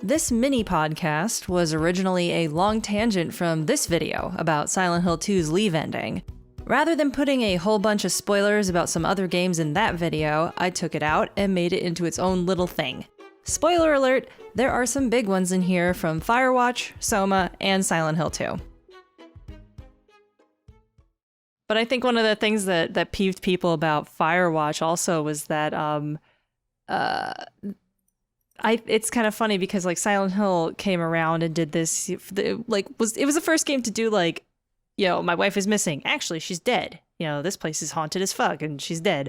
This mini podcast was originally a long tangent from this video about Silent Hill 2's Leave ending. Rather than putting a whole bunch of spoilers about some other games in that video, I took it out and made it into its own little thing. Spoiler alert, there are some big ones in here from Firewatch, SOMA, and Silent Hill 2. But I think one of the things that peeved people about Firewatch also was that it's kind of funny because like Silent Hill came around and did this it was the first game to do like, you know, my wife is missing. Actually, she's dead. You know, this place is haunted as fuck and she's dead.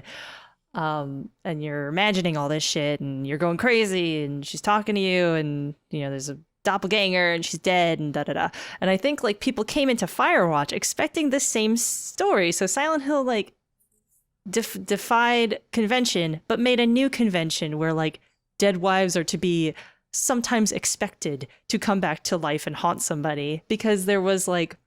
And you're imagining all this shit and you're going crazy and she's talking to you and, you know, there's a doppelganger and she's dead and da-da-da. And I think like people came into Firewatch expecting the same story. So Silent Hill like defied convention, but made a new convention where like dead wives are to be sometimes expected to come back to life and haunt somebody, because there was like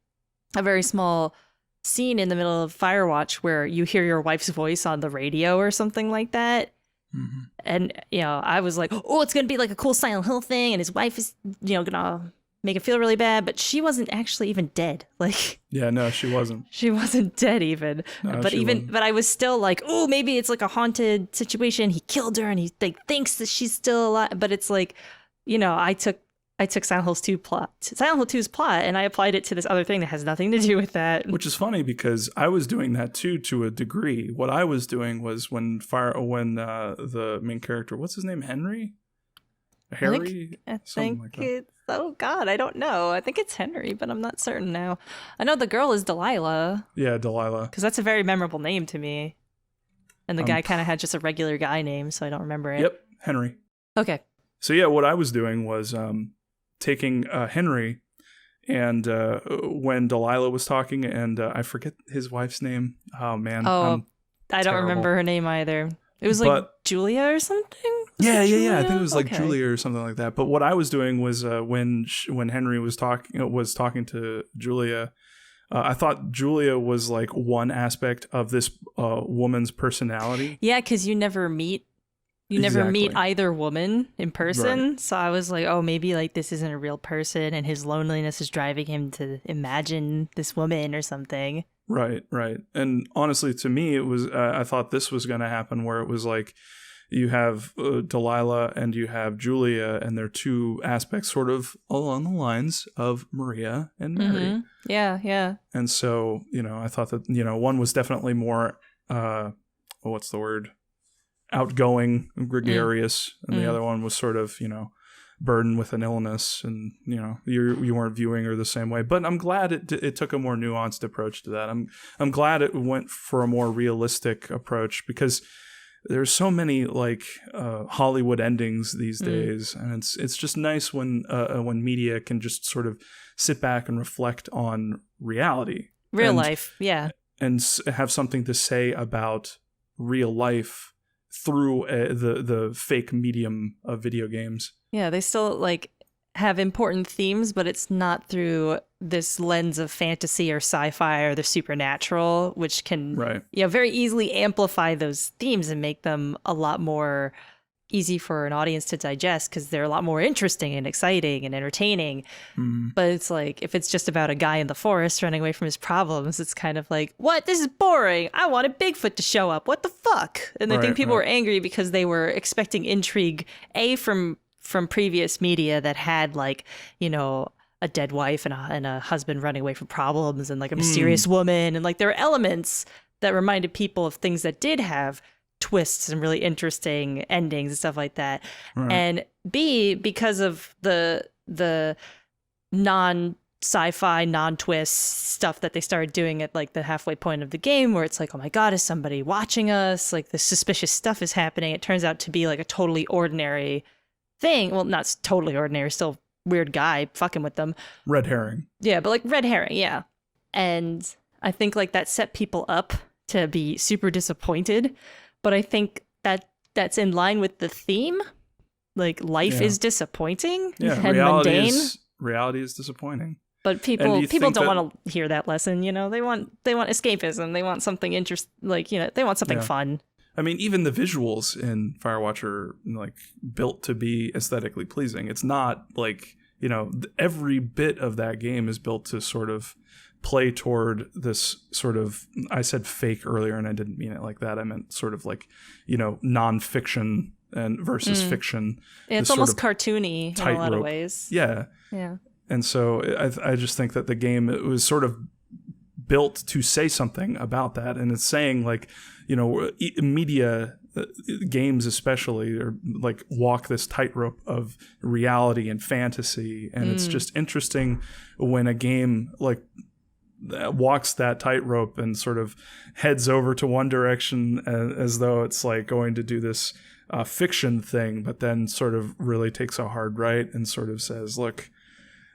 a very small scene in the middle of Firewatch where you hear your wife's voice on the radio or something like that. Mm-hmm. And, you know, I was like, oh, it's going to be like a cool Silent Hill thing. And his wife is, you know, going to make it feel really bad. But she wasn't actually even dead. Like, yeah, no, she wasn't. She wasn't dead even. No, but I was still like, oh, maybe it's like a haunted situation. He killed her and he like thinks that she's still alive. But it's like, you know, I took Silent Hill 2's plot, and I applied it to this other thing that has nothing to do with that. Which is funny because I was doing that too, to a degree. What I was doing was when the main character, what's his name, Harry? I think like it's, oh God, I don't know. I think it's Henry, but I'm not certain now. I know the girl is Delilah. Yeah, Delilah. Because that's a very memorable name to me. And the guy kind of had just a regular guy name, so I don't remember it. Yep, Henry. Okay. So yeah, what I was doing was taking Henry, and when Delilah was talking, and I forget his wife's name. Oh man. Oh, I don't remember her name either. It was like Julia or something? Yeah. I think it was like Julia or something like that. But what I was doing was when Henry was talking to Julia, I thought Julia was like one aspect of this woman's personality. Yeah, because you never meet either woman in person. Right. So I was like, oh, maybe like this isn't a real person and his loneliness is driving him to imagine this woman or something. Right. And honestly, to me, it was, I thought this was going to happen where it was like you have Delilah and you have Julia, and they're two aspects sort of along the lines of Maria and Mary. Mm-hmm. Yeah. And so, you know, I thought that, you know, one was definitely more, what's the word? Outgoing, gregarious, and the other one was sort of, you know, burdened with an illness, and you know, you weren't viewing her the same way. But I'm glad it took a more nuanced approach to that. I'm glad it went for a more realistic approach, because there's so many like Hollywood endings these days, and it's just nice when media can just sort of sit back and reflect on reality, real life, yeah, and have something to say about real life through the fake medium of video games. Yeah, they still like have important themes, but it's not through this lens of fantasy or sci-fi or the supernatural, which can very easily amplify those themes and make them a lot more easy for an audience to digest, because they're a lot more interesting and exciting and entertaining. But it's like, if it's just about a guy in the forest running away from his problems, it's kind of like, what? This is boring. I wanted Bigfoot to show up. What the fuck? And I think people were angry because they were expecting intrigue, from previous media that had like, you know, a dead wife and a husband running away from problems and like a mysterious woman. And like there were elements that reminded people of things that did have twists and really interesting endings and stuff like that. And B, because of the non-sci-fi, non-twist stuff that they started doing at like the halfway point of the game, where it's like, oh my God, is somebody watching us? Like this suspicious stuff is happening. It turns out to be like a totally ordinary thing. Well, not totally ordinary, still weird guy fucking with them. Red herring. Yeah, but like red herring, yeah. And I think like that set people up to be super disappointed. But I think that's in line with the theme. Like life is disappointing and mundane. Reality is disappointing. But people don't want to hear that lesson, you know. They want escapism. They want something interesting, like, you know, they want something fun. I mean, even the visuals in Firewatch are like built to be aesthetically pleasing. It's not like, every bit of that game is built to sort of play toward this sort of, I said fake earlier and I didn't mean it like that. I meant sort of like, nonfiction and versus fiction. Yeah, it's almost cartoony in a lot of ways. Yeah. Yeah. And so I just think that the game, it was sort of built to say something about that. And it's saying like, media games especially are like walk this tightrope of reality and fantasy. And it's just interesting when a game like walks that tightrope and sort of heads over to one direction as though it's like going to do this fiction thing, but then sort of really takes a hard right and sort of says, look,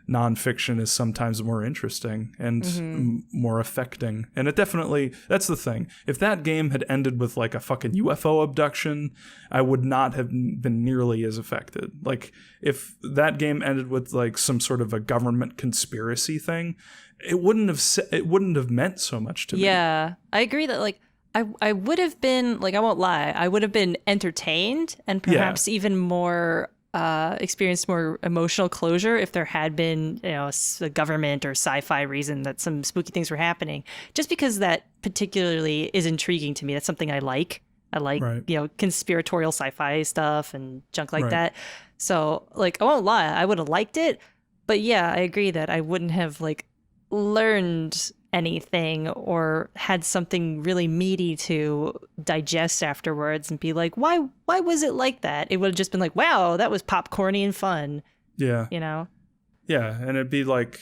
nonfiction is sometimes more interesting and more affecting. And it definitely, that's the thing. If that game had ended with like a fucking UFO abduction, I would not have been nearly as affected. Like if that game ended with like some sort of a government conspiracy thing, it wouldn't have meant so much to me. Yeah, I agree that like I would have been like, I won't lie, I would have been entertained and perhaps even more experienced more emotional closure if there had been, a government or sci-fi reason that some spooky things were happening. Just because that particularly is intriguing to me. That's something I like. I like, conspiratorial sci-fi stuff and junk like that. So, like, I won't lie, I would have liked it. But yeah, I agree that I wouldn't have like learned anything or had something really meaty to digest afterwards and be like, why was it like that? It would have just been like, wow, that was popcorny and fun. Yeah. Yeah, and it'd be like,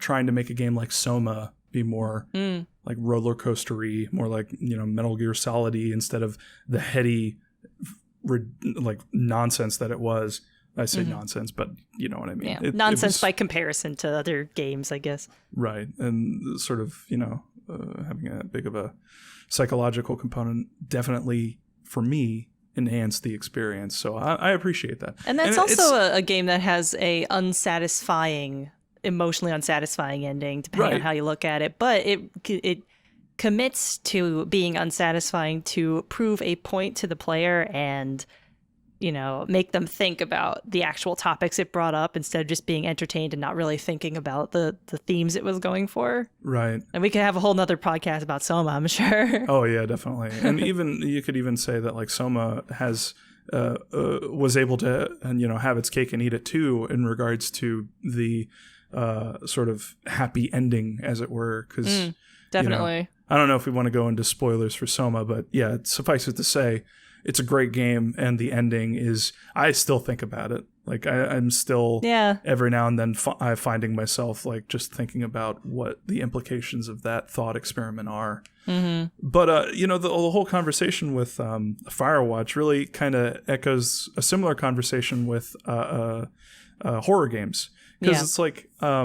trying to make a game like Soma be more like roller coastery, more like, Metal Gear Solid-y instead of the heady like nonsense that it was. I say nonsense, but you know what I mean. Yeah. Nonsense by comparison to other games, I guess. Right. And sort of, having a big of a psychological component definitely, for me, enhanced the experience. So I appreciate that. And that's also a game that has a emotionally unsatisfying ending, depending on how you look at it. But it commits to being unsatisfying to prove a point to the player and make them think about the actual topics it brought up instead of just being entertained and not really thinking about the themes it was going for. Right. And we could have a whole nother podcast about Soma, I'm sure. Oh, yeah, definitely. And even you could even say that like Soma has was able to have its cake and eat it too in regards to the sort of happy ending, as it were. Because definitely. I don't know if we want to go into spoilers for Soma, but yeah, suffice it to say, it's a great game, and the ending is, I still think about it. Like I'm still every now and then I'm finding myself like just thinking about what the implications of that thought experiment are. But the whole conversation with Firewatch really kind of echoes a similar conversation with horror games, because it's like a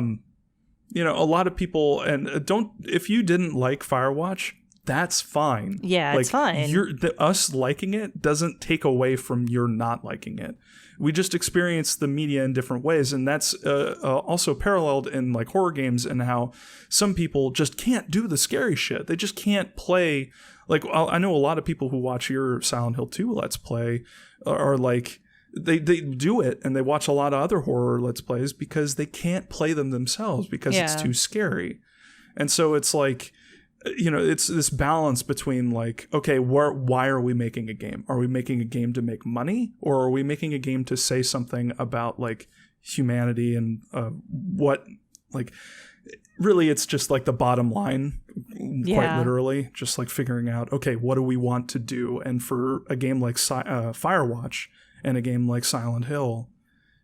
lot of people, and if you didn't like Firewatch, that's fine. Yeah, it's fine. Us liking it doesn't take away from your not liking it. We just experience the media in different ways, and that's also paralleled in like horror games, and how some people just can't do the scary shit. They just can't play. Like I know a lot of people who watch your Silent Hill 2 Let's Play are like, they do it, and they watch a lot of other horror Let's Plays because they can't play them themselves because it's too scary. And so it's like, it's this balance between like, okay, why are we making a game? Are we making a game to make money, or are we making a game to say something about like humanity and what, like, really it's just like the bottom line, quite literally, just like figuring out, okay, what do we want to do? And for a game like Firewatch and a game like Silent Hill,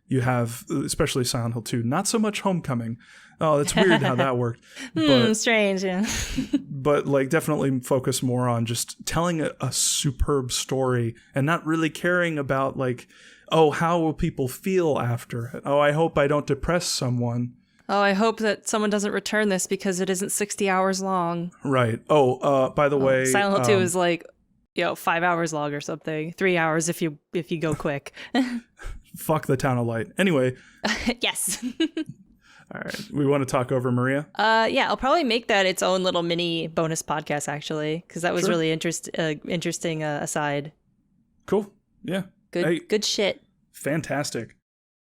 you have, especially Silent Hill 2, not so much Homecoming. Oh, that's weird how that worked. But, strange, yeah. But like definitely focus more on just telling a superb story and not really caring about like, oh, how will people feel after it? Oh, I hope I don't depress someone. Oh, I hope that someone doesn't return this because it isn't 60 hours long. Right. Oh, by the way, Silent Hill 2 is like, 5 hours long or something. 3 hours if you go quick. Fuck the Town of Light. Anyway. Yes. All right. We want to talk over Maria? Yeah, I'll probably make that its own little mini bonus podcast, actually, because that was really interesting aside. Cool. Yeah. Good shit. Fantastic.